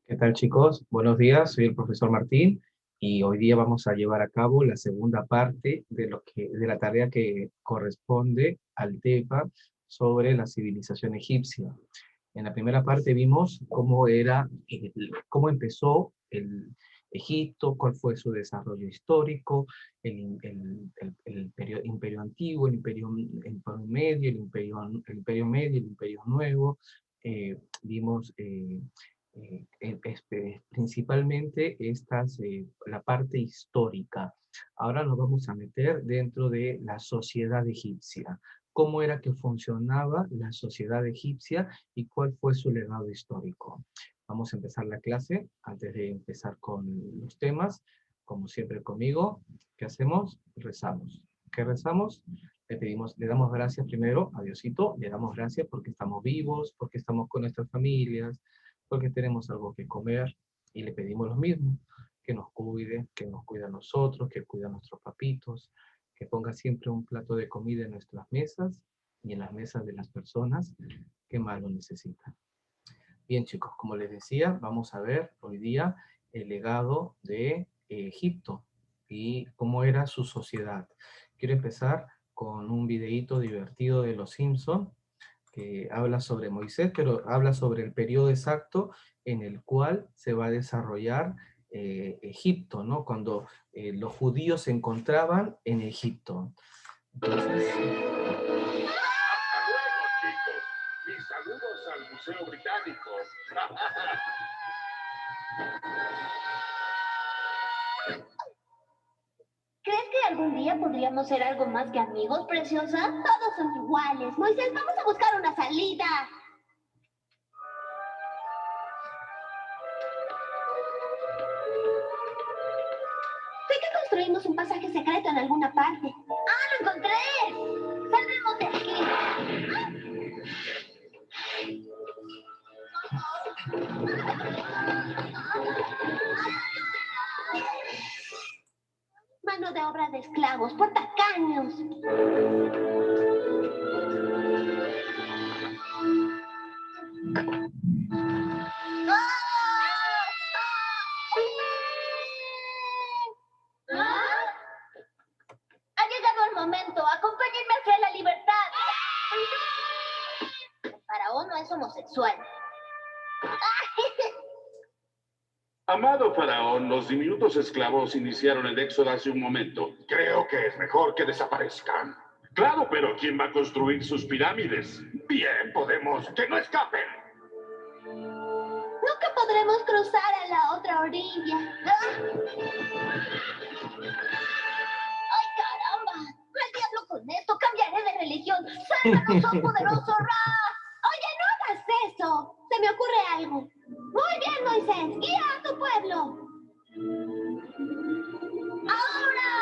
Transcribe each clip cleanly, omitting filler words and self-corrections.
¿Qué tal, chicos? Buenos días, soy el profesor Martín y hoy día vamos a llevar a cabo la segunda parte de la tarea que corresponde al tema sobre la civilización egipcia. En la primera parte vimos cómo empezó el Egipto, cuál fue su desarrollo histórico, imperio antiguo, el imperio medio, el imperio nuevo. Vimos principalmente la parte histórica. Ahora nos vamos a meter dentro de la sociedad egipcia. ¿Cómo era que funcionaba la sociedad egipcia y cuál fue su legado histórico? Vamos a empezar la clase. Antes de empezar con los temas, como siempre conmigo, ¿qué hacemos? Rezamos. ¿Qué rezamos? Le damos gracias primero a Diosito, le damos gracias porque estamos vivos, porque estamos con nuestras familias, porque tenemos algo que comer, y le pedimos lo mismo, que nos cuide a nosotros, que cuide a nuestros papitos, que ponga siempre un plato de comida en nuestras mesas y en las mesas de las personas que más lo necesitan. Bien, chicos, como les decía, vamos a ver hoy día el legado de Egipto y cómo era su sociedad. Quiero empezar con un videíto divertido de Los Simpson que habla sobre Moisés, pero habla sobre el periodo exacto en el cual se va a desarrollar Egipto, ¿no? Cuando los judíos se encontraban en Egipto. Entonces, Chicos, mis saludos al Museo Británico. ¿Crees que algún día podríamos ser algo más que amigos, preciosa? Todos son iguales. Moisés, vamos a buscar una salida. Sé que construimos un pasaje secreto en alguna parte. ¡Ah, lo encontré! ¡Saldremos de aquí! Mano de obra de esclavos, por tacaños. Ha llegado el momento. Acompáñenme hacia la libertad. El faraón no es homosexual. Amado faraón, los diminutos esclavos iniciaron el éxodo hace un momento. Creo que es mejor que desaparezcan. Claro, pero ¿quién va a construir sus pirámides? Bien, podemos. ¡Que no escapen! Nunca podremos cruzar a la otra orilla. ¡Ay, caramba! ¡Al diablo con esto! ¡Cambiaré de religión! ¡Sálvanos, oh poderoso Ra! ¡Oye, no hagas eso! Se me ocurre algo. Muy bien, Moisés. ¡Guía a tu pueblo! ¡Ahora!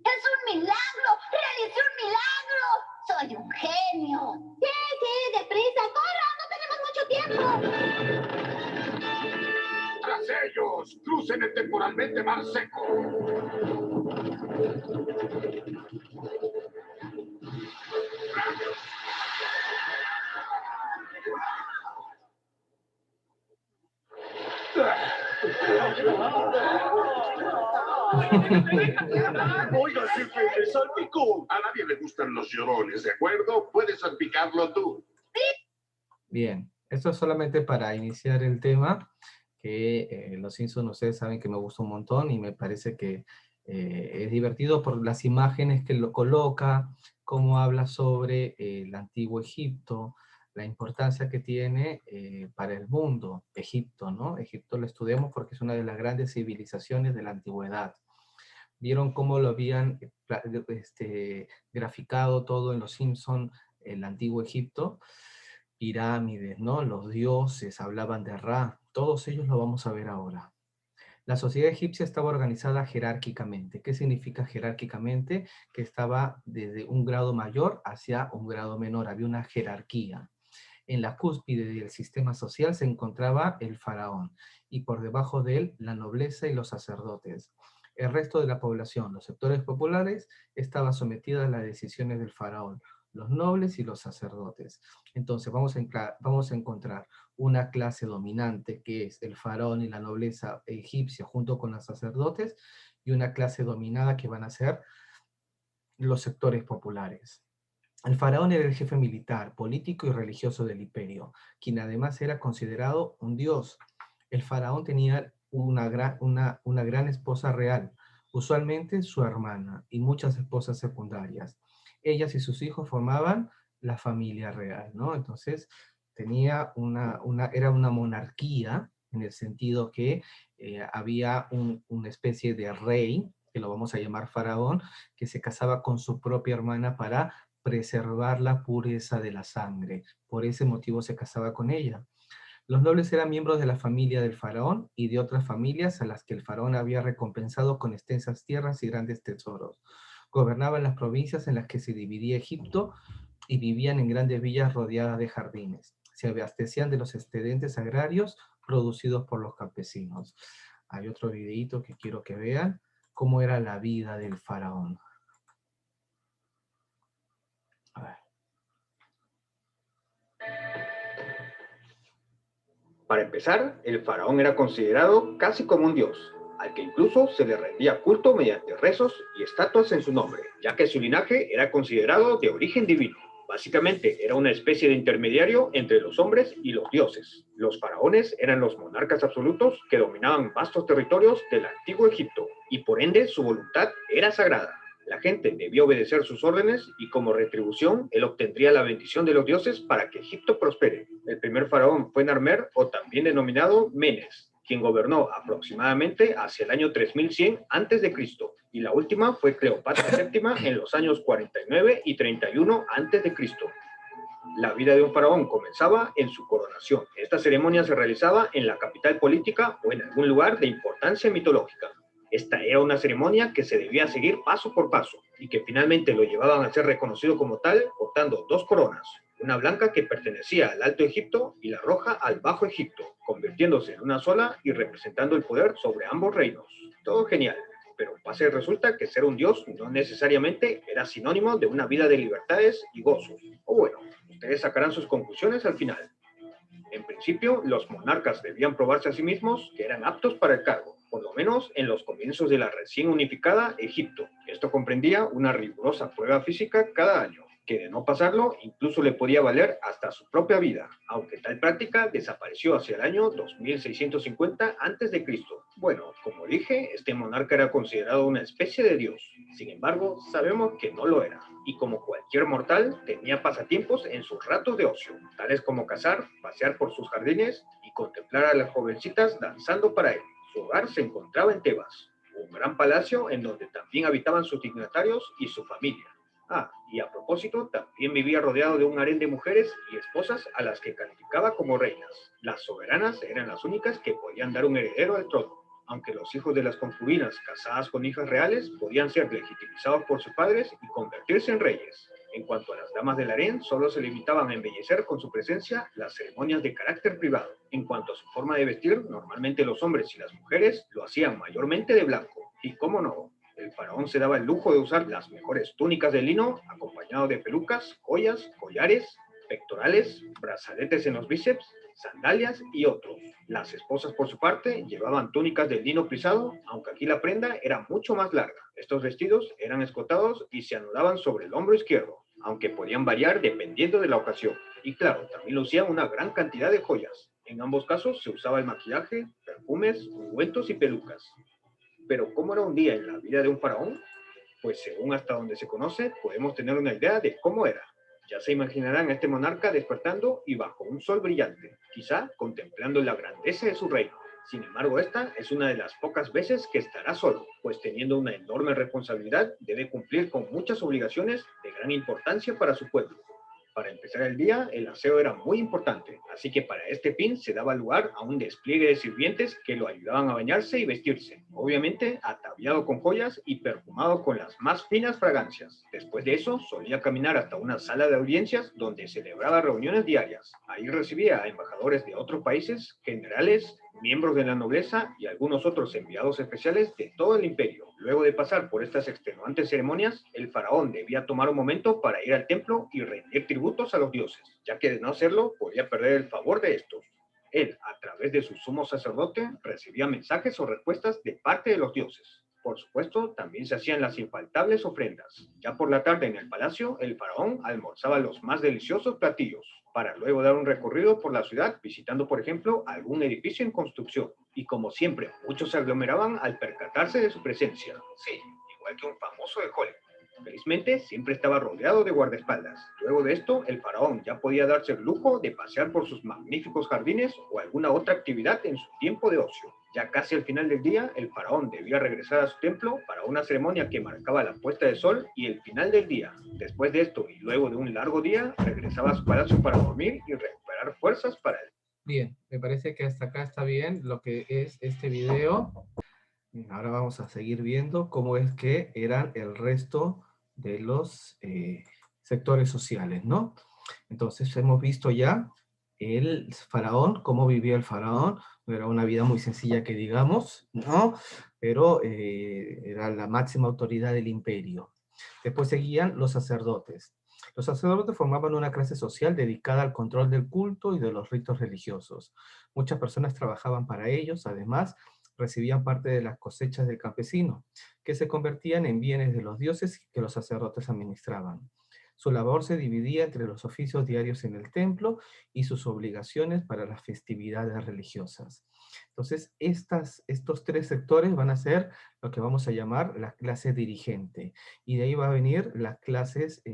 ¡Es un milagro! ¡Realicé un milagro! ¡Soy un genio! Sí, deprisa, corra, no tenemos mucho tiempo. ¡Tras ellos! ¡Crucen el temporalmente mar seco! Oiga, jefe, me salpicó. A nadie le gustan los llorones, ¿de acuerdo? Puedes salpicarlo tú. bien, esto es solamente para iniciar el tema, que Los Simpsons ustedes saben que me gusta un montón y me parece que es divertido por las imágenes que lo coloca, cómo habla sobre el antiguo Egipto, la importancia que tiene para el mundo Egipto, ¿no? Egipto lo estudiamos porque es una de las grandes civilizaciones de la antigüedad. Vieron cómo lo habían graficado todo en Los Simpson, el antiguo Egipto, pirámides, ¿no? Los dioses, hablaban de Ra, todos ellos lo vamos a ver ahora. La sociedad egipcia estaba organizada jerárquicamente. ¿Qué significa jerárquicamente? Que estaba desde un grado mayor hacia un grado menor, había una jerarquía. En la cúspide del sistema social se encontraba el faraón y por debajo de él la nobleza y los sacerdotes. El resto de la población, los sectores populares, estaba sometida a las decisiones del faraón, los nobles y los sacerdotes. Entonces vamos a encontrar una clase dominante que es el faraón y la nobleza egipcia junto con los sacerdotes, y una clase dominada que van a ser los sectores populares. El faraón era el jefe militar, político y religioso del imperio, quien además era considerado un dios. El faraón tenía una gran esposa real, usualmente su hermana, y muchas esposas secundarias. Ellas y sus hijos formaban la familia real, ¿no? Entonces, tenía era una monarquía, en el sentido que había una especie de rey, que lo vamos a llamar faraón, que se casaba con su propia hermana para preservar la pureza de la sangre. Por ese motivo se casaba con ella. Los nobles eran miembros de la familia del faraón y de otras familias a las que el faraón había recompensado con extensas tierras y grandes tesoros. Gobernaban las provincias en las que se dividía Egipto y vivían en grandes villas rodeadas de jardines. Se abastecían de los excedentes agrarios producidos por los campesinos. Hay otro videíto que quiero que vean cómo era la vida del faraón. A ver. Para empezar, el faraón era considerado casi como un dios, al que incluso se le rendía culto mediante rezos y estatuas en su nombre, ya que su linaje era considerado de origen divino. Básicamente, era una especie de intermediario entre los hombres y los dioses. Los faraones eran los monarcas absolutos que dominaban vastos territorios del antiguo Egipto, y por ende su voluntad era sagrada. La gente debía obedecer sus órdenes y como retribución él obtendría la bendición de los dioses para que Egipto prospere. El primer faraón fue Narmer, o también denominado Menes, quien gobernó aproximadamente hacia el año 3100 a.C. Y la última fue Cleopatra VII en los años 49 y 31 a.C. La vida de un faraón comenzaba en su coronación. Esta ceremonia se realizaba en la capital política o en algún lugar de importancia mitológica. Esta era una ceremonia que se debía seguir paso por paso y que finalmente lo llevaban a ser reconocido como tal portando dos coronas, una blanca que pertenecía al Alto Egipto y la roja al Bajo Egipto, convirtiéndose en una sola y representando el poder sobre ambos reinos. Todo genial, pero pasa y resulta que ser un dios no necesariamente era sinónimo de una vida de libertades y gozos. O bueno, ustedes sacarán sus conclusiones al final. En principio, los monarcas debían probarse a sí mismos que eran aptos para el cargo, por lo menos en los comienzos de la recién unificada Egipto. Esto comprendía una rigurosa prueba física cada año, que de no pasarlo incluso le podía valer hasta su propia vida, aunque tal práctica desapareció hacia el año 2650 a.C. Bueno, como dije, este monarca era considerado una especie de dios. Sin embargo, sabemos que no lo era, y como cualquier mortal, tenía pasatiempos en sus ratos de ocio, tales como cazar, pasear por sus jardines y contemplar a las jovencitas danzando para él. Su hogar se encontraba en Tebas, un gran palacio en donde también habitaban sus dignatarios y su familia. Ah, y a propósito, también vivía rodeado de un harén de mujeres y esposas a las que calificaba como reinas. Las soberanas eran las únicas que podían dar un heredero al trono, aunque los hijos de las concubinas casadas con hijas reales podían ser legitimizados por sus padres y convertirse en reyes. En cuanto a las damas del harén, solo se limitaban a embellecer con su presencia las ceremonias de carácter privado. En cuanto a su forma de vestir, normalmente los hombres y las mujeres lo hacían mayormente de blanco. Y cómo no, el faraón se daba el lujo de usar las mejores túnicas de lino, acompañado de pelucas, joyas, collares, pectorales, brazaletes en los bíceps, sandalias y otros. Las esposas, por su parte, llevaban túnicas de lino frisado, aunque aquí la prenda era mucho más larga. Estos vestidos eran escotados y se anudaban sobre el hombro izquierdo, aunque podían variar dependiendo de la ocasión. Y claro, también lucían una gran cantidad de joyas. En ambos casos se usaba el maquillaje, perfumes, ungüentos y pelucas. Pero ¿cómo era un día en la vida de un faraón? Pues según hasta donde se conoce, podemos tener una idea de cómo era. Ya se imaginarán a este monarca despertando y bajo un sol brillante, quizá contemplando la grandeza de su reino. Sin embargo, esta es una de las pocas veces que estará solo, pues teniendo una enorme responsabilidad, debe cumplir con muchas obligaciones de gran importancia para su pueblo. Para empezar el día, el aseo era muy importante, así que para este fin se daba lugar a un despliegue de sirvientes que lo ayudaban a bañarse y vestirse, obviamente ataviado con joyas y perfumado con las más finas fragancias. Después de eso, solía caminar hasta una sala de audiencias donde celebraba reuniones diarias. Ahí recibía a embajadores de otros países, generales, miembros de la nobleza y algunos otros enviados especiales de todo el imperio. Luego de pasar por estas extenuantes ceremonias, el faraón debía tomar un momento para ir al templo y rendir tributos a los dioses, ya que de no hacerlo podía perder el favor de estos. Él, a través de su sumo sacerdote, recibía mensajes o respuestas de parte de los dioses. Por supuesto, también se hacían las infaltables ofrendas. Ya por la tarde en el palacio, el faraón almorzaba los más deliciosos platillos, para luego dar un recorrido por la ciudad, visitando, por ejemplo, algún edificio en construcción. Y como siempre, muchos se aglomeraban al percatarse de su presencia. Sí, igual que un famoso de Hollywood. Felizmente, siempre estaba rodeado de guardaespaldas. Luego de esto, el faraón ya podía darse el lujo de pasear por sus magníficos jardines o alguna otra actividad en su tiempo de ocio. Ya casi al final del día, el faraón debía regresar a su templo para una ceremonia que marcaba la puesta del sol y el final del día. Después de esto, y luego de un largo día, regresaba a su palacio para dormir y recuperar fuerzas para el... Bien, me parece que hasta acá está bien lo que es este video. Ahora vamos a seguir viendo cómo es que eran el resto de los sectores sociales, ¿no? Entonces hemos visto ya el faraón, cómo vivía el faraón. No era una vida muy sencilla que digamos, ¿no? Pero era la máxima autoridad del imperio. Después seguían los sacerdotes. Los sacerdotes formaban una clase social dedicada al control del culto y de los ritos religiosos. Muchas personas trabajaban para ellos, además, recibían parte de las cosechas del campesino, que se convertían en bienes de los dioses que los sacerdotes administraban. Su labor se dividía entre los oficios diarios en el templo y sus obligaciones para las festividades religiosas. Entonces, estos tres sectores van a ser lo que vamos a llamar la clase dirigente, y de ahí va a venir las clases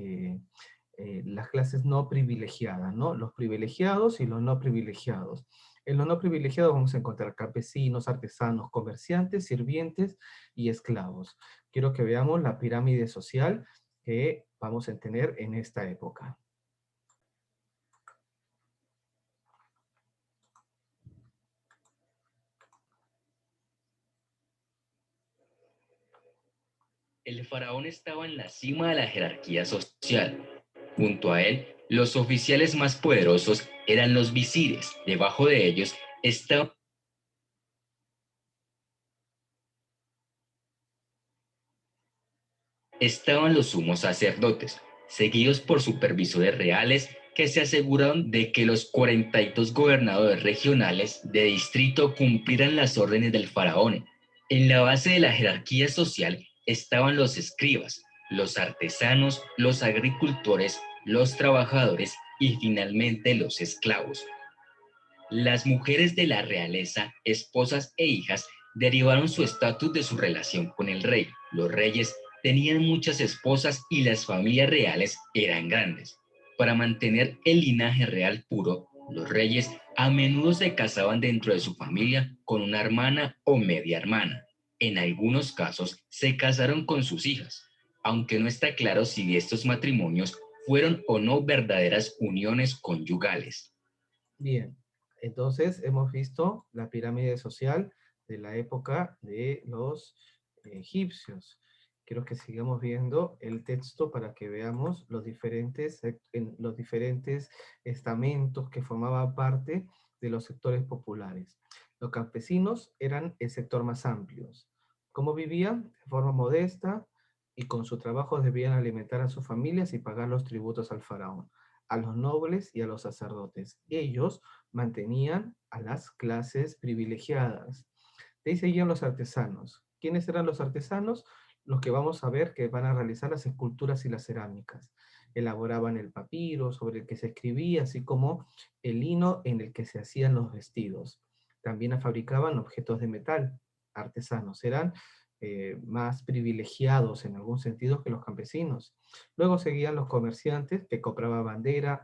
no privilegiadas, ¿no? Los privilegiados y los no privilegiados. En los no privilegiados vamos a encontrar campesinos, artesanos, comerciantes, sirvientes y esclavos. Quiero que veamos la pirámide social que vamos a tener en esta época. El faraón estaba en la cima de la jerarquía social. Junto a él, los oficiales más poderosos eran los visires. Debajo de ellos estaban los sumos sacerdotes, seguidos por supervisores reales que se aseguraron de que los 42 gobernadores regionales de distrito cumplieran las órdenes del faraón. En la base de la jerarquía social estaban los escribas, los artesanos, los agricultores, los trabajadores y finalmente los esclavos. Las mujeres de la realeza, esposas e hijas, derivaron su estatus de su relación con el rey. Los reyes tenían muchas esposas y las familias reales eran grandes. Para mantener el linaje real puro, los reyes a menudo se casaban dentro de su familia con una hermana o media hermana. En algunos casos se casaron con sus hijas, aunque no está claro si estos matrimonios fueron o no verdaderas uniones conyugales. Bien, entonces hemos visto la pirámide social de la época de los egipcios. Quiero que sigamos viendo el texto para que veamos los diferentes estamentos que formaban parte de los sectores populares. Los campesinos eran el sector más amplio. ¿Cómo vivían? De forma modesta y con su trabajo debían alimentar a sus familias y pagar los tributos al faraón, a los nobles y a los sacerdotes. Ellos mantenían a las clases privilegiadas. De ahí seguían los artesanos. ¿Quiénes eran los artesanos? Los que vamos a ver que van a realizar las esculturas y las cerámicas. Elaboraban el papiro sobre el que se escribía, así como el lino en el que se hacían los vestidos. También fabricaban objetos de metal. Artesanos eran más privilegiados en algún sentido que los campesinos. Luego seguían los comerciantes que compraban madera,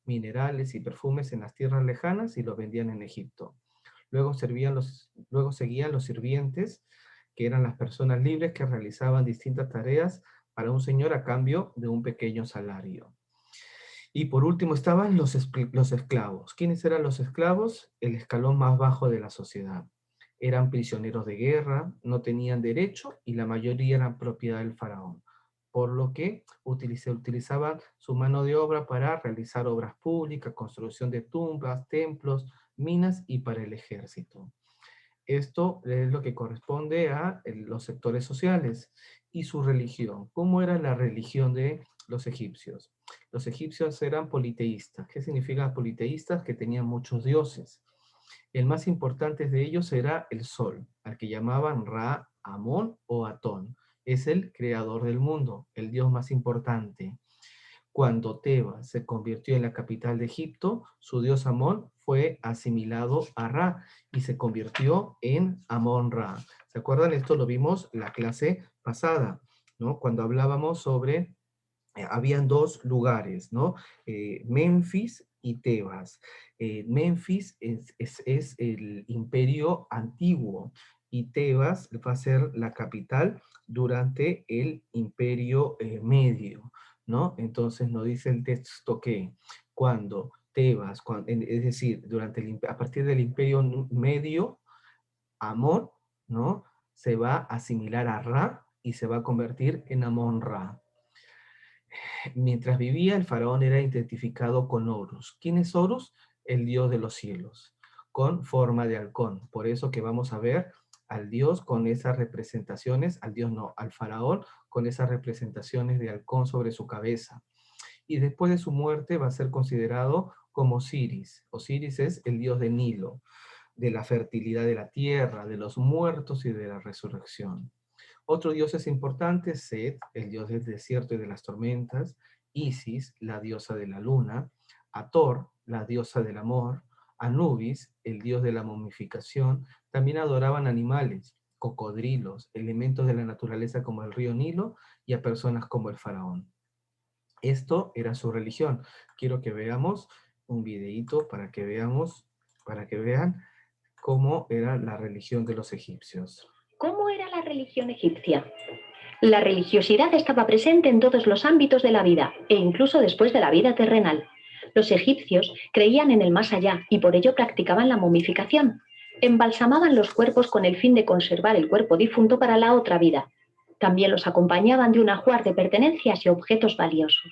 minerales y perfumes en las tierras lejanas y los vendían en Egipto. Luego seguían los sirvientes, que eran las personas libres que realizaban distintas tareas para un señor a cambio de un pequeño salario. Y por último estaban los esclavos. ¿Quiénes eran los esclavos? El escalón más bajo de la sociedad. Eran prisioneros de guerra, no tenían derecho y la mayoría eran propiedad del faraón, por lo que utilizaban su mano de obra para realizar obras públicas, construcción de tumbas, templos, minas y para el ejército. Esto es lo que corresponde a los sectores sociales y su religión. ¿Cómo era la religión de los egipcios? Los egipcios eran politeístas. ¿Qué significa politeístas? Que tenían muchos dioses. El más importante de ellos era el sol, al que llamaban Ra, Amón o Atón. Es el creador del mundo, el dios más importante. Cuando Tebas se convirtió en la capital de Egipto, su dios Amón fue asimilado a Ra y se convirtió en Amón-Ra. ¿Se acuerdan? Esto lo vimos en la clase pasada, ¿no? Cuando hablábamos sobre, habían dos lugares, ¿no? Memphis y Tebas. Memphis es el imperio antiguo y Tebas va a ser la capital durante el imperio medio, ¿no? Entonces nos dice el texto que cuando Tebas, es decir, a partir del imperio medio, Amón, ¿no? Se va a asimilar a Ra y se va a convertir en Amón-Ra. Mientras vivía, el faraón era identificado con Horus. ¿Quién es Horus? El dios de los cielos, con forma de halcón. Por eso que vamos a ver al dios con esas representaciones, al dios no, al faraón con esas representaciones de halcón sobre su cabeza. Y después de su muerte va a ser considerado como Osiris. Osiris es el dios de Nilo, de la fertilidad de la tierra, de los muertos y de la resurrección. Otros dioses importantes, Set, el dios del desierto y de las tormentas, Isis, la diosa de la luna, Hathor, la diosa del amor, Anubis, el dios de la momificación. También adoraban animales, cocodrilos, elementos de la naturaleza como el río Nilo y a personas como el faraón. Esto era su religión. Quiero que veamos un videíto para que vean cómo era la religión de los egipcios. ¿Cómo era la religión egipcia? La religiosidad estaba presente en todos los ámbitos de la vida, e incluso después de la vida terrenal. Los egipcios creían en el más allá y por ello practicaban la momificación. Embalsamaban los cuerpos con el fin de conservar el cuerpo difunto para la otra vida. También los acompañaban de un ajuar de pertenencias y objetos valiosos.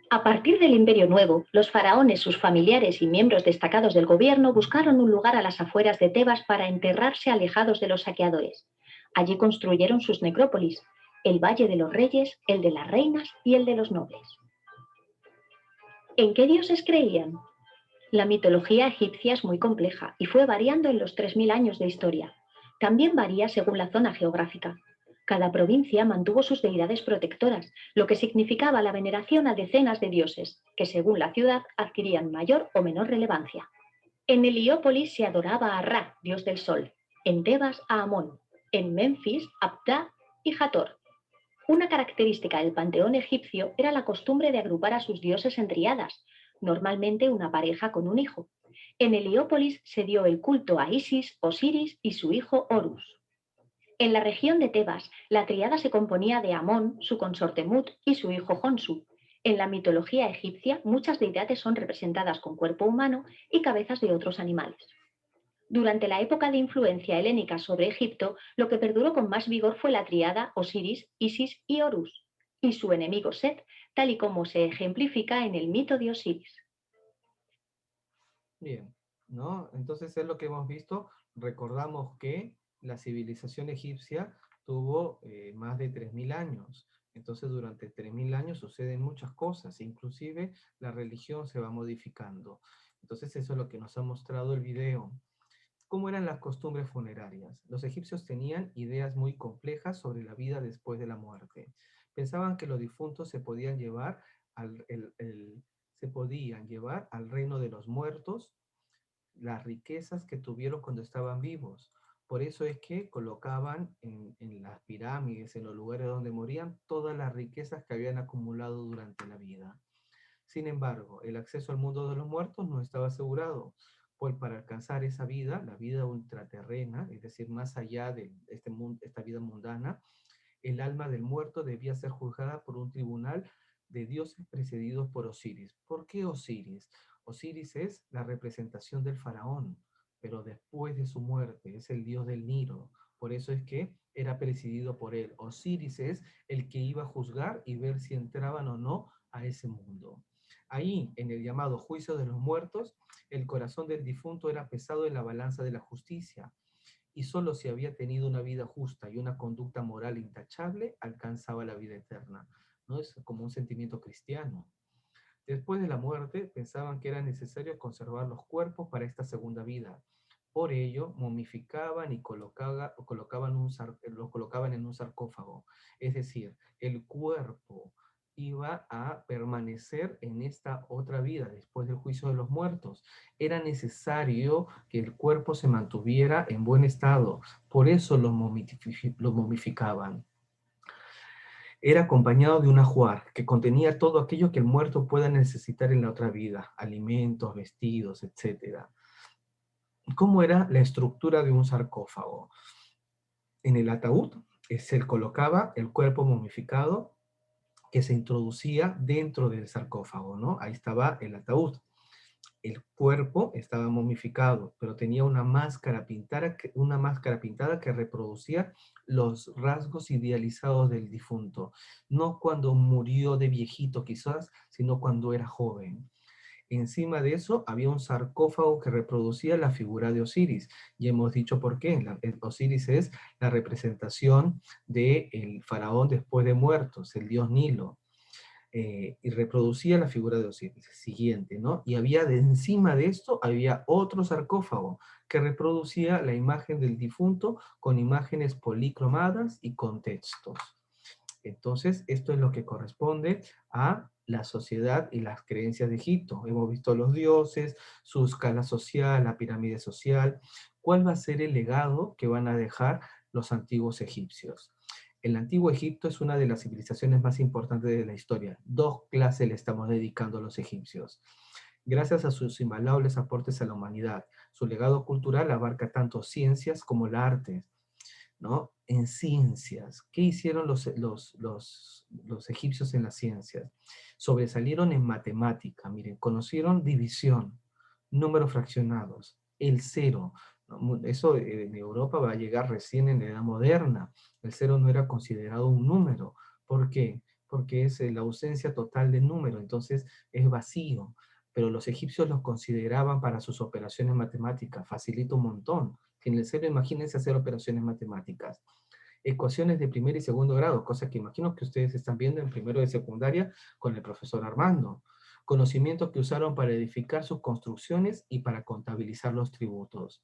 A partir del Imperio Nuevo, los faraones, sus familiares y miembros destacados del gobierno buscaron un lugar a las afueras de Tebas para enterrarse alejados de los saqueadores. Allí construyeron sus necrópolis, el Valle de los Reyes, el de las Reinas y el de los Nobles. ¿En qué dioses creían? La mitología egipcia es muy compleja y fue variando en los 3000 años de historia. También varía según la zona geográfica. Cada provincia mantuvo sus deidades protectoras, lo que significaba la veneración a decenas de dioses, que según la ciudad adquirían mayor o menor relevancia. En Heliópolis se adoraba a Ra, dios del sol, en Tebas a Amón, en Memphis a Ptah y Hathor. Una característica del panteón egipcio era la costumbre de agrupar a sus dioses en triadas, normalmente una pareja con un hijo. En Heliópolis se dio el culto a Isis, Osiris y su hijo Horus. En la región de Tebas, la tríada se componía de Amón, su consorte Mut y su hijo Honsu. En la mitología egipcia, muchas deidades son representadas con cuerpo humano y cabezas de otros animales. Durante la época de influencia helénica sobre Egipto, lo que perduró con más vigor fue la tríada Osiris, Isis y Horus, y su enemigo Set, tal y como se ejemplifica en el mito de Osiris. Bien, ¿no? Entonces es lo que hemos visto. Recordamos que la civilización egipcia tuvo más de 3000 años. Entonces durante 3000 años suceden muchas cosas, inclusive la religión se va modificando. Entonces eso es lo que nos ha mostrado el video. ¿Cómo eran las costumbres funerarias? Los egipcios tenían ideas muy complejas sobre la vida después de la muerte. Pensaban que los difuntos se podían llevar al reino de los muertos las riquezas que tuvieron cuando estaban vivos. Por eso es que colocaban en las pirámides, en los lugares donde morían, todas las riquezas que habían acumulado durante la vida. Sin embargo, el acceso al mundo de los muertos no estaba asegurado, pues para alcanzar esa vida, la vida ultraterrena, es decir, más allá de esta vida mundana, el alma del muerto debía ser juzgada por un tribunal de dioses precedidos por Osiris. ¿Por qué Osiris? Osiris es la representación del faraón, pero después de su muerte es el dios del Nilo. Por eso es que era presidido por él. Osiris es el que iba a juzgar y ver si entraban o no a ese mundo. Ahí, en el llamado juicio de los muertos, el corazón del difunto era pesado en la balanza de la justicia, y solo si había tenido una vida justa y una conducta moral intachable, alcanzaba la vida eterna. ¿No? Es como un sentimiento cristiano. Después de la muerte, pensaban que era necesario conservar los cuerpos para esta segunda vida. Por ello, momificaban y los colocaban en un sarcófago. Es decir, el cuerpo iba a permanecer en esta otra vida, después del juicio de los muertos. Era necesario que el cuerpo se mantuviera en buen estado. Por eso lo momificaban. Era acompañado de un ajuar que contenía todo aquello que el muerto pueda necesitar en la otra vida, alimentos, vestidos, etc. ¿Cómo era la estructura de un sarcófago? En el ataúd se colocaba el cuerpo momificado que se introducía dentro del sarcófago, ¿no? Ahí estaba el ataúd. El cuerpo estaba momificado, pero tenía una máscara pintada que reproducía los rasgos idealizados del difunto. No cuando murió de viejito quizás, sino cuando era joven. Encima de eso había un sarcófago que reproducía la figura de Osiris. Y hemos dicho por qué. Osiris es la representación del faraón después de muertos, el dios Nilo. Y reproducía la figura de Osiris. Siguiente, ¿no? Y encima de esto había otro sarcófago que reproducía la imagen del difunto con imágenes policromadas y con textos. Entonces, esto es lo que corresponde a la sociedad y las creencias de Egipto. Hemos visto los dioses, su escala social, la pirámide social. ¿Cuál va a ser el legado que van a dejar los antiguos egipcios? El antiguo Egipto es una de las civilizaciones más importantes de la historia. 2 clases le estamos dedicando a los egipcios. Gracias a sus invaluables aportes a la humanidad, su legado cultural abarca tanto ciencias como la arte, ¿no? En ciencias, ¿qué hicieron los egipcios en las ciencias? Sobresalieron en matemática, miren, conocieron división, números fraccionados, el cero. ¿No? Eso en Europa va a llegar recién en la edad moderna. El cero no era considerado un número. ¿Por qué? Porque es la ausencia total de número, entonces es vacío. Pero los egipcios los consideraban para sus operaciones matemáticas, facilita un montón. En el cero, imagínense hacer operaciones matemáticas. Ecuaciones de primer y segundo grado, cosa que imagino que ustedes están viendo en primero de secundaria con el profesor Armando. Conocimientos que usaron para edificar sus construcciones y para contabilizar los tributos.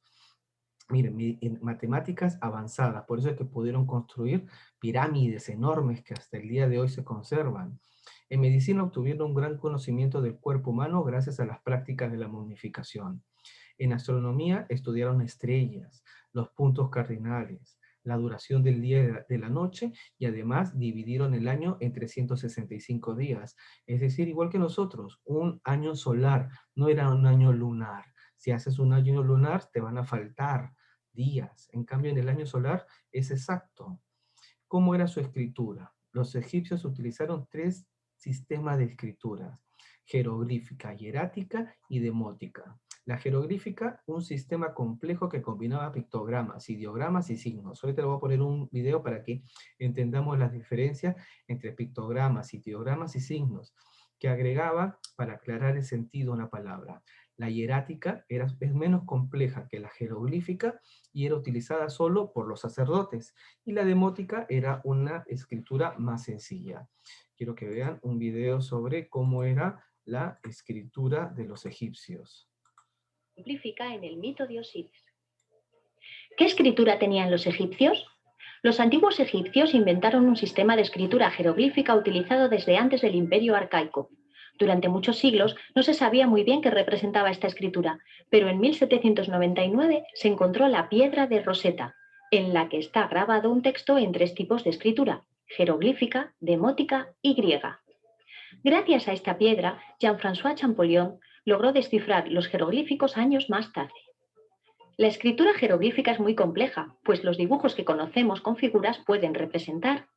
Miren, en matemáticas avanzadas, por eso es que pudieron construir pirámides enormes que hasta el día de hoy se conservan. En medicina obtuvieron un gran conocimiento del cuerpo humano gracias a las prácticas de la momificación. En astronomía estudiaron estrellas, los puntos cardinales, la duración del día y de la noche, y además dividieron el año en 365 días. Es decir, igual que nosotros, un año solar, no era un año lunar. Si haces un año lunar, te van a faltar días. En cambio, en el año solar es exacto. ¿Cómo era su escritura? Los egipcios utilizaron 3 sistemas de escrituras: jeroglífica, hierática y demótica. La jeroglífica, un sistema complejo que combinaba pictogramas, ideogramas y signos. Ahorita le voy a poner un video para que entendamos las diferencias entre pictogramas, ideogramas y signos, que agregaba para aclarar el sentido de una palabra. La hierática es menos compleja que la jeroglífica y era utilizada solo por los sacerdotes. Y la demótica era una escritura más sencilla. Quiero que vean un video sobre cómo era la escritura de los egipcios. Simplifica en el mito de Osiris. ¿Qué escritura tenían los egipcios? Los antiguos egipcios inventaron un sistema de escritura jeroglífica utilizado desde antes del Imperio Arcaico. Durante muchos siglos no se sabía muy bien qué representaba esta escritura, pero en 1799 se encontró la piedra de Rosetta, en la que está grabado un texto en 3 tipos de escritura: jeroglífica, demótica y griega. Gracias a esta piedra, Jean-François Champollion logró descifrar los jeroglíficos años más tarde. La escritura jeroglífica es muy compleja, pues los dibujos que conocemos con figuras pueden representar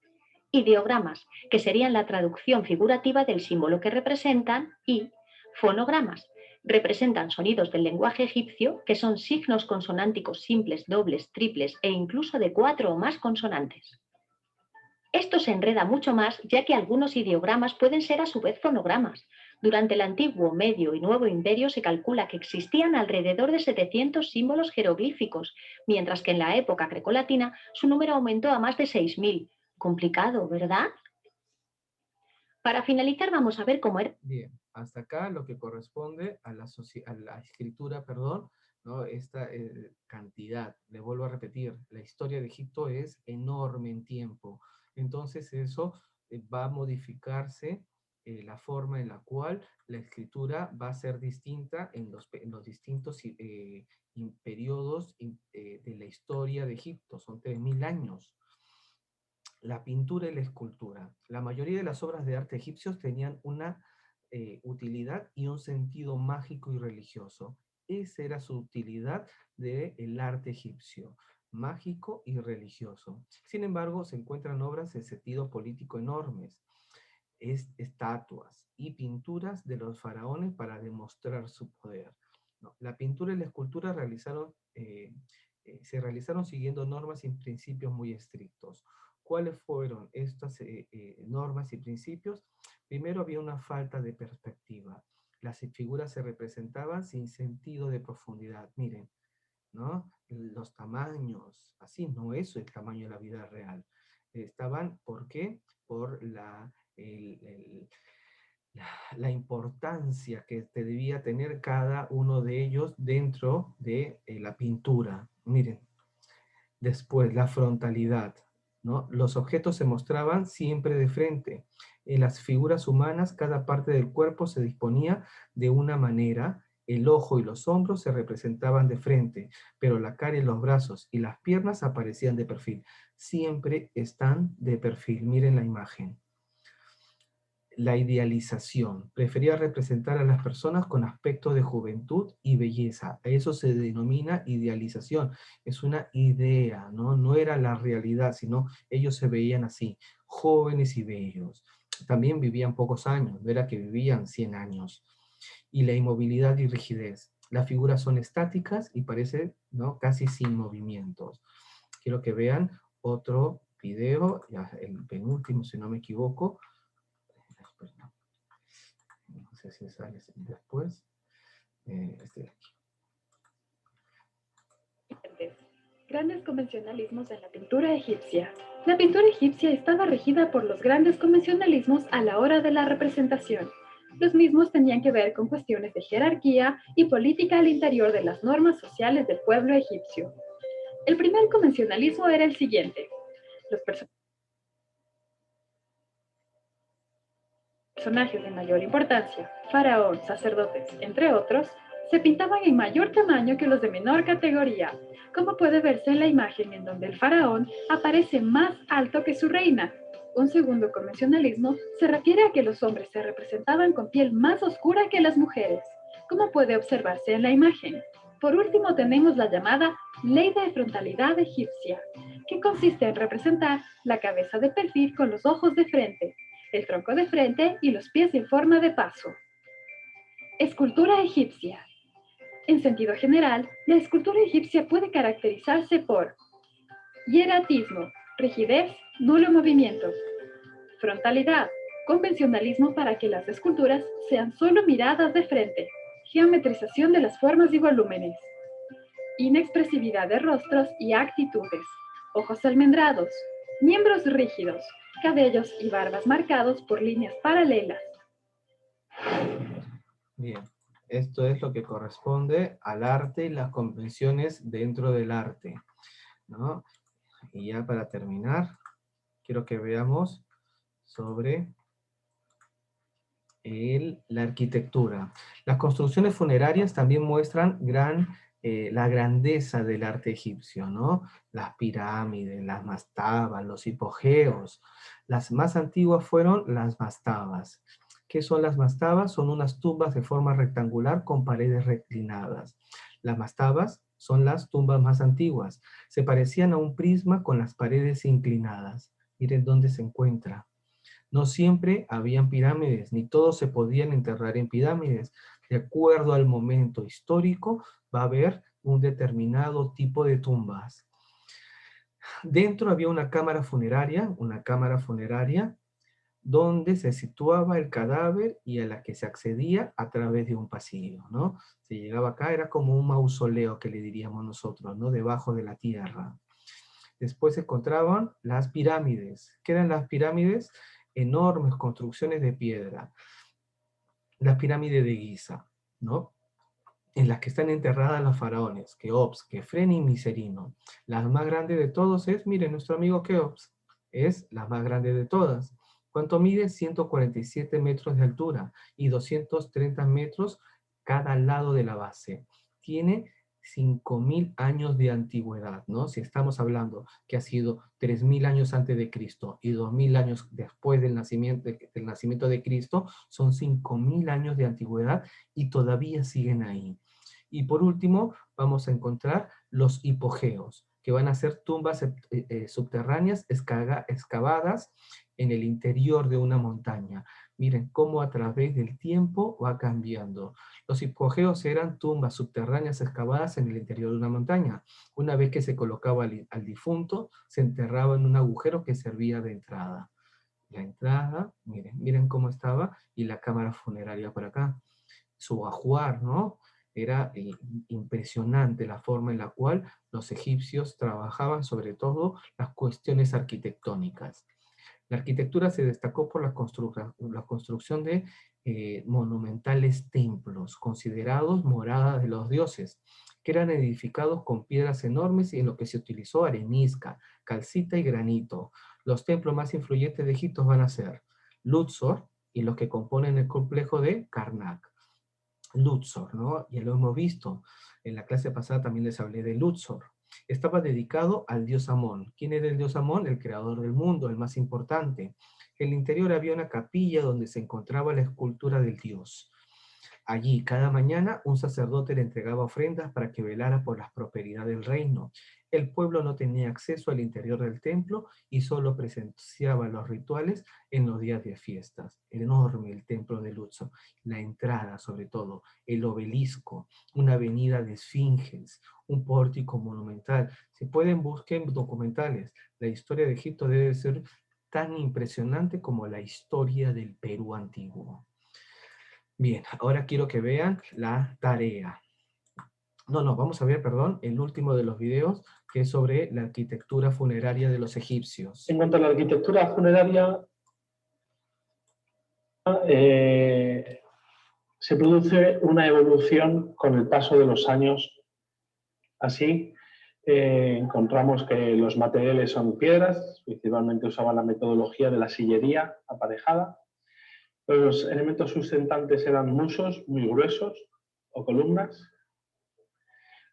ideogramas, que serían la traducción figurativa del símbolo que representan, y fonogramas, representan sonidos del lenguaje egipcio, que son signos consonánticos simples, dobles, triples e incluso de 4 o más consonantes. Esto se enreda mucho más, ya que algunos ideogramas pueden ser a su vez fonogramas, Durante el antiguo, medio y nuevo imperio se calcula que existían alrededor de 700 símbolos jeroglíficos, mientras que en la época grecolatina su número aumentó a más de 6.000. Complicado, ¿verdad? Para finalizar vamos a ver cómo era. Bien, hasta acá lo que corresponde a a la escritura, perdón, ¿no? Esta cantidad, le vuelvo a repetir, la historia de Egipto es enorme en tiempo. Entonces eso va a modificarse la forma en la cual la escritura va a ser distinta en los distintos periodos de la historia de Egipto. Son 3.000 años. La pintura y la escultura. La mayoría de las obras de arte egipcios tenían una utilidad y un sentido mágico y religioso. Esa era su utilidad del arte egipcio, mágico y religioso. Sin embargo, se encuentran obras en sentido político enormes, estatuas y pinturas de los faraones para demostrar su poder. ¿No? La pintura y la escultura se realizaron siguiendo normas y principios muy estrictos. ¿Cuáles fueron estas normas y principios? Primero, había una falta de perspectiva. Las figuras se representaban sin sentido de profundidad. Miren, ¿no? Los tamaños, así no es el tamaño de la vida real. Estaban, ¿por qué? Por la importancia que debía tener cada uno de ellos dentro de la pintura. Miren, después, la frontalidad, ¿no? Los objetos se mostraban siempre de frente. En las figuras humanas, cada parte del cuerpo se disponía de una manera. El ojo y los hombros se representaban de frente, pero la cara y los brazos y las piernas aparecían de perfil. Siempre están de perfil. Miren la imagen. La idealización. Prefería representar a las personas con aspecto de juventud y belleza. Eso se denomina idealización. Es una idea, ¿no? No era la realidad, sino ellos se veían así, jóvenes y bellos. También vivían pocos años, no era que vivían 100 años. Y la inmovilidad y rigidez. Las figuras son estáticas y parecen, ¿no?, casi sin movimientos. Quiero que vean otro video, ya el penúltimo, si no me equivoco. No sé si sale después. Este de aquí. Grandes convencionalismos en la pintura egipcia. La pintura egipcia estaba regida por los grandes convencionalismos a la hora de la representación. Los mismos tenían que ver con cuestiones de jerarquía y política al interior de las normas sociales del pueblo egipcio. El primer convencionalismo era el siguiente. Los personajes de mayor importancia, faraón, sacerdotes, entre otros, se pintaban en mayor tamaño que los de menor categoría, como puede verse en la imagen en donde el faraón aparece más alto que su reina. Un segundo convencionalismo se refiere a que los hombres se representaban con piel más oscura que las mujeres, como puede observarse en la imagen. Por último tenemos la llamada ley de frontalidad egipcia, que consiste en representar la cabeza de perfil con los ojos de frente, el tronco de frente y los pies en forma de paso. Escultura egipcia. En sentido general, la escultura egipcia puede caracterizarse por hieratismo, rigidez, nulo movimiento; frontalidad, convencionalismo para que las esculturas sean solo miradas de frente; geometrización de las formas y volúmenes; inexpresividad de rostros y actitudes, ojos almendrados, miembros rígidos, cabellos y barbas marcados por líneas paralelas. Bien, esto es lo que corresponde al arte y las convenciones dentro del arte, ¿no? Y ya para terminar, quiero que veamos sobre la arquitectura. Las construcciones funerarias también muestran la grandeza del arte egipcio, ¿no? Las pirámides, las mastabas, los hipogeos. Las más antiguas fueron las mastabas. ¿Qué son las mastabas? Son unas tumbas de forma rectangular con paredes reclinadas. Las mastabas son las tumbas más antiguas. Se parecían a un prisma con las paredes inclinadas. Miren dónde se encuentra. No siempre habían pirámides, ni todos se podían enterrar en pirámides. De acuerdo al momento histórico, va a haber un determinado tipo de tumbas. Dentro había una cámara funeraria donde se situaba el cadáver y a la que se accedía a través de un pasillo, ¿no? Se llegaba acá, era como un mausoleo que le diríamos nosotros, ¿no? Debajo de la tierra. Después se encontraban las pirámides. ¿Qué eran las pirámides? Enormes construcciones de piedra. La pirámide de Giza, ¿no? En las que están enterradas los faraones, Keops, Kefren y Miserino. La más grande de todos es, miren, nuestro amigo Keops, es la más grande de todas. ¿Cuánto mide? 147 metros de altura y 230 metros cada lado de la base. Tiene 5.000 años de antigüedad, ¿no? Si estamos hablando que ha sido 3.000 años antes de Cristo y 2.000 años después del nacimiento de Cristo, son 5.000 años de antigüedad y todavía siguen ahí. Y por último, vamos a encontrar los hipogeos, que van a ser tumbas subterráneas excavadas en el interior de una montaña. Miren cómo a través del tiempo va cambiando. Los hipogeos eran tumbas subterráneas excavadas en el interior de una montaña. Una vez que se colocaba al difunto, se enterraba en un agujero que servía de entrada. La entrada, miren cómo estaba, y la cámara funeraria por acá. Su ajuar, ¿no? Era impresionante la forma en la cual los egipcios trabajaban, sobre todo las cuestiones arquitectónicas. La arquitectura se destacó por la construcción de monumentales templos, considerados moradas de los dioses, que eran edificados con piedras enormes y en lo que se utilizó arenisca, calcita y granito. Los templos más influyentes de Egipto van a ser Luxor y los que componen el complejo de Karnak. Luxor, ¿no? Ya lo hemos visto. En la clase pasada también les hablé de Luxor. Estaba dedicado al dios Amón. ¿Quién era el dios Amón? El creador del mundo, el más importante. En el interior había una capilla donde se encontraba la escultura del dios. Allí, cada mañana, un sacerdote le entregaba ofrendas para que velara por la prosperidad del reino. El pueblo no tenía acceso al interior del templo y solo presenciaba los rituales en los días de fiestas. Enorme el templo de Luxor, la entrada sobre todo, el obelisco, una avenida de esfinges, un pórtico monumental. Si pueden, busquen documentales. La historia de Egipto debe ser tan impresionante como la historia del Perú antiguo. Bien, ahora quiero que vean la tarea. No, vamos a ver, perdón, el último de los videos, que es sobre la arquitectura funeraria de los egipcios. En cuanto a la arquitectura funeraria, se produce una evolución con el paso de los años. Así, encontramos que los materiales son piedras, principalmente usaban la metodología de la sillería aparejada. Los elementos sustentantes eran musos muy gruesos o columnas.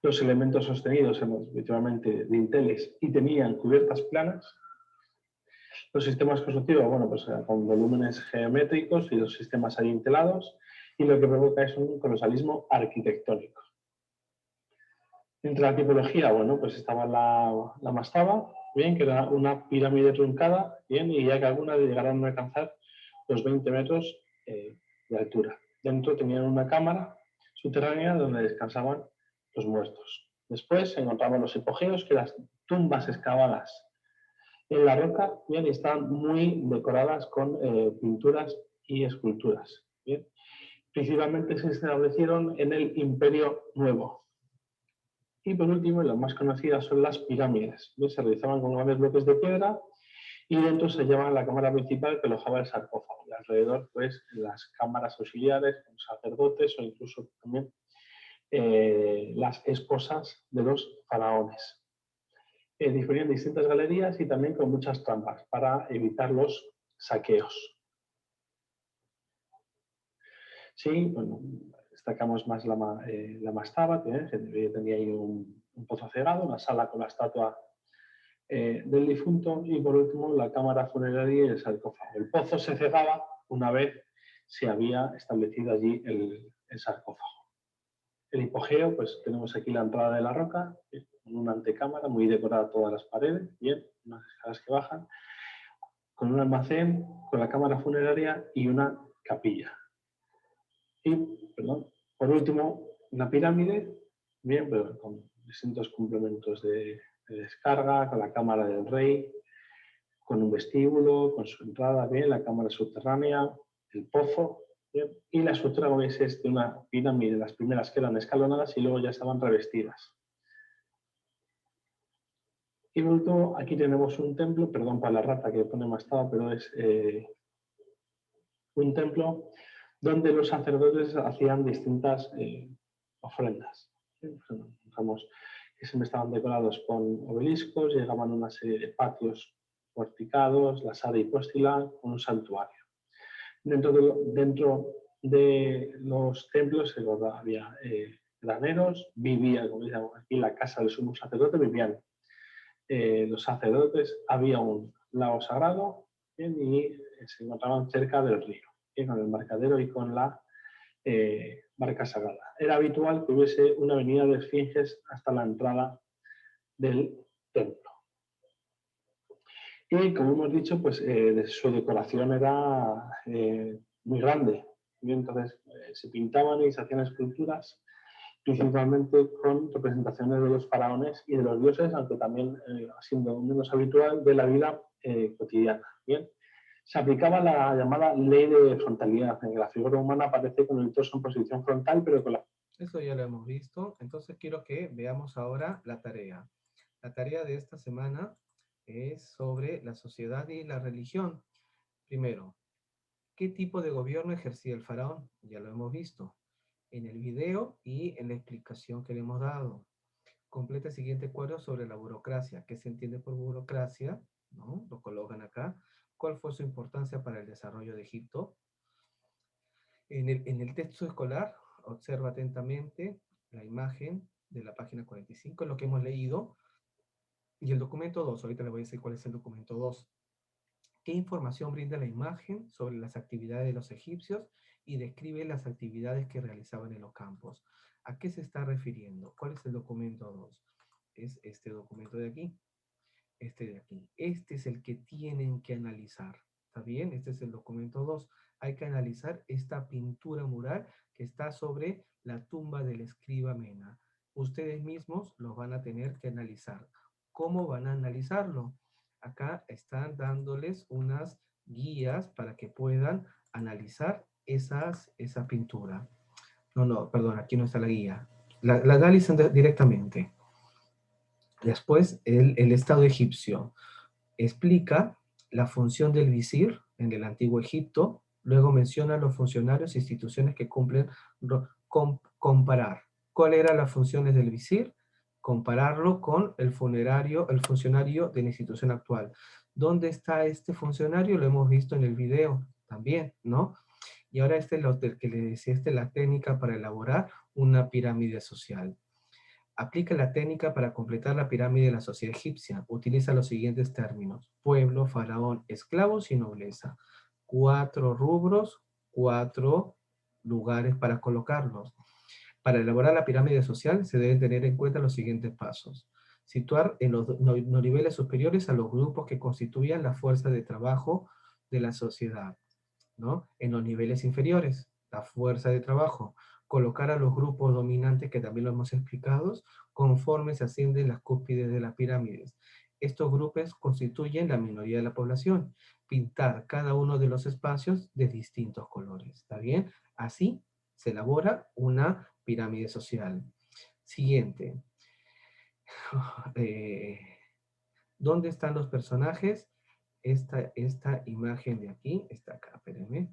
Los elementos sostenidos eran principalmente dinteles y tenían cubiertas planas. Los sistemas constructivos, bueno, pues con volúmenes geométricos y los sistemas adintelados, y lo que provoca es un colosalismo arquitectónico. Entre la tipología, bueno, pues estaba la mastaba, bien, que era una pirámide truncada, bien, y ya que algunas llegaron a alcanzar los 20 metros de altura. Dentro tenían una cámara subterránea donde descansaban los muertos. Después encontramos los hipogeos, que eran tumbas excavadas en la roca, bien, y están muy decoradas con pinturas y esculturas. Bien. Principalmente se establecieron en el Imperio Nuevo. Y por último, las más conocidas son las pirámides. ¿Ves? Se realizaban con grandes bloques de piedra y dentro se llevaba la cámara principal que alojaba el sarcófago. Y alrededor, pues, las cámaras auxiliares con sacerdotes o incluso también las esposas de los faraones. Disponían de distintas galerías y también con muchas trampas para evitar los saqueos. Sí, bueno, destacamos más la mastaba, que tenía ahí un pozo cegado, una sala con la estatua del difunto y por último la cámara funeraria y el sarcófago. El pozo se cegaba una vez se había establecido allí el sarcófago. El hipogeo, pues tenemos aquí la entrada de la roca, con una antecámara muy decorada todas las paredes, bien, unas escaleras que bajan, con un almacén, con la cámara funeraria y una capilla. Y, perdón, por último, una pirámide, bien, pero con distintos complementos de descarga, con la cámara del rey, con un vestíbulo, con su entrada, bien, la cámara subterránea, el pozo, bien, y la estructura, como veis, es de una pirámide, las primeras que eran escalonadas y luego ya estaban revestidas. Y por último, aquí tenemos un templo, perdón para la rata que pone mastaba, pero es un templo donde los sacerdotes hacían distintas ofrendas. Digamos que siempre estaban decorados con obeliscos, llegaban una serie de patios porticados, la sala hipóstila, con un santuario. Dentro de los templos había graneros, vivía, como decíamos aquí, la casa del sumo sacerdote, vivían los sacerdotes, había un lago sagrado, bien, y se encontraban cerca del río, bien, con el embarcadero y con la barca sagrada. Era habitual que hubiese una avenida de esfinges hasta la entrada del templo. Y como hemos dicho, pues su decoración era muy grande. Y entonces se pintaban y se hacían esculturas, principalmente con representaciones de los faraones y de los dioses, aunque también, siendo menos habitual, de la vida cotidiana. Bien, se aplicaba la llamada ley de frontalidad, en que la figura humana aparece con el torso en posición frontal, pero con la... Eso ya lo hemos visto. Entonces quiero que veamos ahora la tarea. La tarea de esta semana es sobre la sociedad y la religión. Primero, ¿qué tipo de gobierno ejercía el faraón? Ya lo hemos visto en el video y en la explicación que le hemos dado. Completa el siguiente cuadro sobre la burocracia. ¿Qué se entiende por burocracia? ¿No? Lo colocan acá. ¿Cuál fue su importancia para el desarrollo de Egipto? En el texto escolar, observa atentamente la imagen de la página 45, lo que hemos leído, y el documento 2. Ahorita le voy a decir cuál es el documento 2. ¿Qué información brinda la imagen sobre las actividades de los egipcios y describe las actividades que realizaban en los campos? ¿A qué se está refiriendo? ¿Cuál es el documento 2? Es este documento de aquí. Este de aquí. Este es el que tienen que analizar. ¿Está bien? Este es el documento 2. Hay que analizar esta pintura mural que está sobre la tumba del escriba Mena. Ustedes mismos lo van a tener que analizar. ¿Cómo van a analizarlo? Acá están dándoles unas guías para que puedan analizar esa pintura. No, perdón, aquí no está la guía. La analizan directamente. Después, el Estado egipcio explica la función del visir en el antiguo Egipto, luego menciona los funcionarios e instituciones que cumplen, comparar. ¿Cuál eran las funciones del visir? Compararlo con el funcionario de la institución actual. ¿Dónde está este funcionario? Lo hemos visto en el video también, ¿no? Y ahora este es lo que le decía, la técnica para elaborar una pirámide social. Aplica la técnica para completar la pirámide de la sociedad egipcia. Utiliza los siguientes términos: pueblo, faraón, esclavos y nobleza. 4 rubros, 4 lugares para colocarlos. Para elaborar la pirámide social se deben tener en cuenta los siguientes pasos. Situar en los niveles superiores a los grupos que constituían la fuerza de trabajo de la sociedad, ¿no? En los niveles inferiores, la fuerza de trabajo. Colocar a los grupos dominantes, que también lo hemos explicado, conforme se ascienden las cúspides de las pirámides. Estos grupos constituyen la minoría de la población. Pintar cada uno de los espacios de distintos colores. ¿Está bien? Así se elabora una pirámide social. Siguiente. ¿Dónde están los personajes? Esta imagen de aquí está acá, espérenme.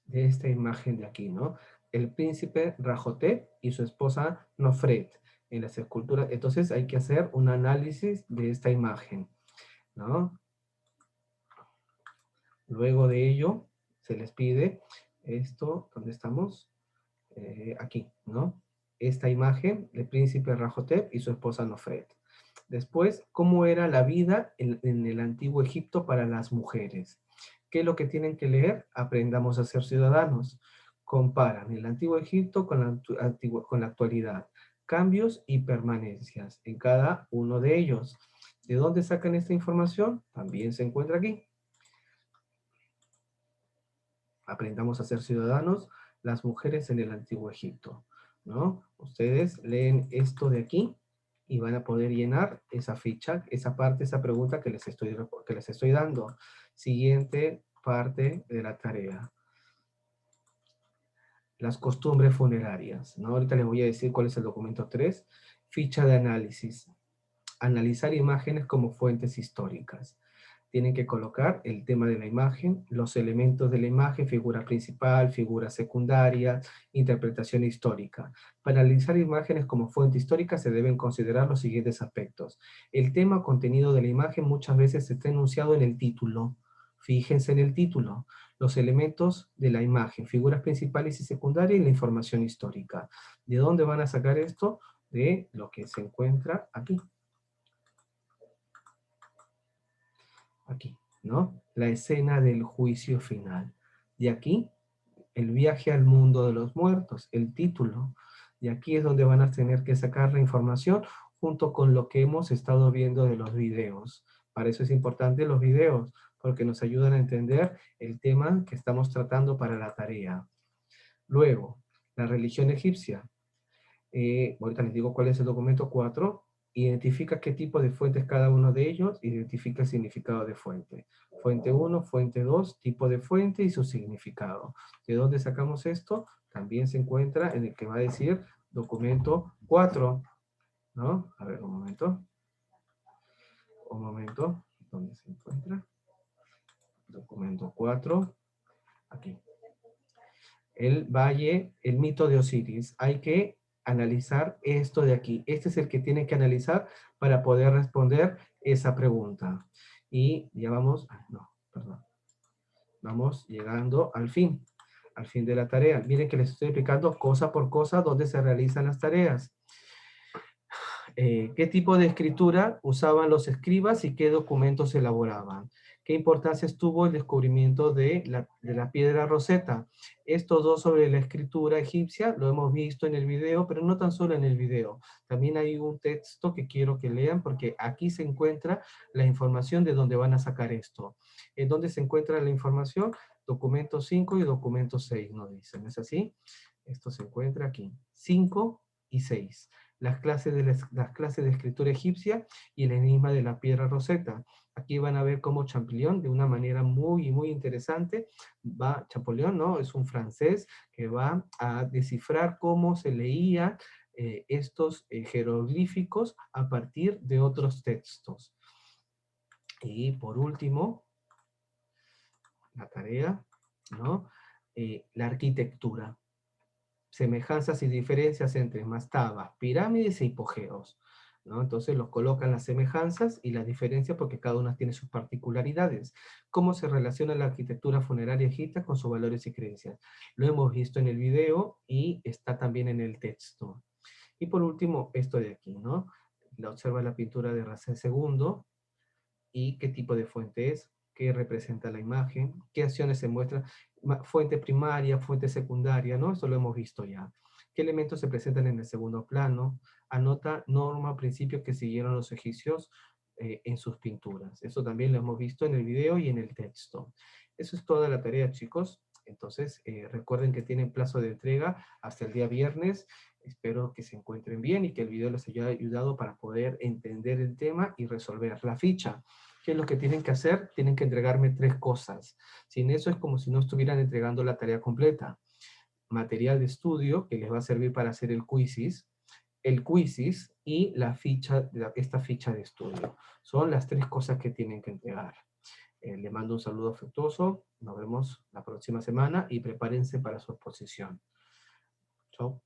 De esta imagen de aquí, ¿no? El príncipe Rahotep y su esposa Nofret en las esculturas. Entonces hay que hacer un análisis de esta imagen, ¿no? Luego de ello se les pide esto, ¿dónde estamos? Aquí, ¿no? Esta imagen del príncipe Rahotep y su esposa Nofret. Después, ¿cómo era la vida en el antiguo Egipto para las mujeres? ¿Qué es lo que tienen que leer? Aprendamos a ser ciudadanos. Comparan el antiguo Egipto con la actualidad. Cambios y permanencias en cada uno de ellos. ¿De dónde sacan esta información? También se encuentra aquí. Aprendamos a ser ciudadanos, las mujeres en el antiguo Egipto. ¿no? Ustedes leen esto de aquí y van a poder llenar esa ficha, esa parte, esa pregunta que les estoy dando. Siguiente parte de la tarea. Las costumbres funerarias, ¿no? Ahorita les voy a decir cuál es el documento 3. Ficha de análisis. Analizar imágenes como fuentes históricas. Tienen que colocar el tema de la imagen, los elementos de la imagen, figura principal, figura secundaria, interpretación histórica. Para analizar imágenes como fuente histórica se deben considerar los siguientes aspectos. El tema o contenido de la imagen muchas veces está enunciado en el título. Fíjense en el título. Los elementos de la imagen, figuras principales y secundarias y la información histórica. ¿De dónde van a sacar esto? De lo que se encuentra aquí. Aquí, ¿no? La escena del juicio final. De aquí, el viaje al mundo de los muertos, el título. Y aquí es donde van a tener que sacar la información junto con lo que hemos estado viendo de los videos. Para eso es importante los videos, porque nos ayudan a entender el tema que estamos tratando para la tarea. Luego, la religión egipcia. Ahorita les digo cuál es el documento 4. Identifica qué tipo de fuentes cada uno de ellos, identifica el significado de fuente. Fuente 1, fuente 2, tipo de fuente y su significado. ¿De dónde sacamos esto? También se encuentra en el que va a decir documento 4, ¿no? A ver, un momento. Un momento. ¿Dónde se encuentra? Documento 4. Aquí. El valle, el mito de Osiris. Hay que analizar esto de aquí. Este es el que tiene que analizar para poder responder esa pregunta. Y ya vamos, vamos llegando al fin de la tarea. Miren que les estoy explicando cosa por cosa dónde se realizan las tareas. ¿Qué tipo de escritura usaban los escribas y qué documentos elaboraban? ¿Qué importancia tuvo el descubrimiento de la piedra Rosetta? Estos dos sobre la escritura egipcia lo hemos visto en el video, pero no tan solo en el video. También hay un texto que quiero que lean porque aquí se encuentra la información de dónde van a sacar esto. ¿En dónde se encuentra la información? Documento 5 y documento 6 nos dicen, ¿es así? Esto se encuentra aquí, 5 y 6. Las clases de escritura egipcia y el enigma de la piedra Rosetta. Aquí van a ver cómo Champollion, de una manera muy interesante, Champollion, ¿no? Es un francés que va a descifrar cómo se leían estos jeroglíficos a partir de otros textos. Y por último, la tarea, ¿no? La arquitectura. Semejanzas y diferencias entre mastabas, pirámides e hipogeos, ¿no? Entonces los colocan las semejanzas y las diferencias porque cada una tiene sus particularidades. ¿Cómo se relaciona la arquitectura funeraria egipcia con sus valores y creencias? Lo hemos visto en el video y está también en el texto. Y por último, esto de aquí, ¿no? La observa la pintura de Ramsés II y qué tipo de fuente es, qué representa la imagen, qué acciones se muestran, fuente primaria, fuente secundaria, ¿no? Eso lo hemos visto ya. ¿Qué elementos se presentan en el segundo plano? Anota norma, principios que siguieron los egipcios en sus pinturas. Eso también lo hemos visto en el video y en el texto. Eso es toda la tarea, chicos. Entonces, recuerden que tienen plazo de entrega hasta el día viernes. Espero que se encuentren bien y que el video les haya ayudado para poder entender el tema y resolver la ficha. ¿Qué es lo que tienen que hacer? Tienen que entregarme 3 cosas. Sin eso es como si no estuvieran entregando la tarea completa. Material de estudio, que les va a servir para hacer el quizzes y la ficha, esta ficha de estudio. Son las 3 cosas que tienen que entregar. Les mando un saludo afectuoso. Nos vemos la próxima semana y prepárense para su exposición. Chao.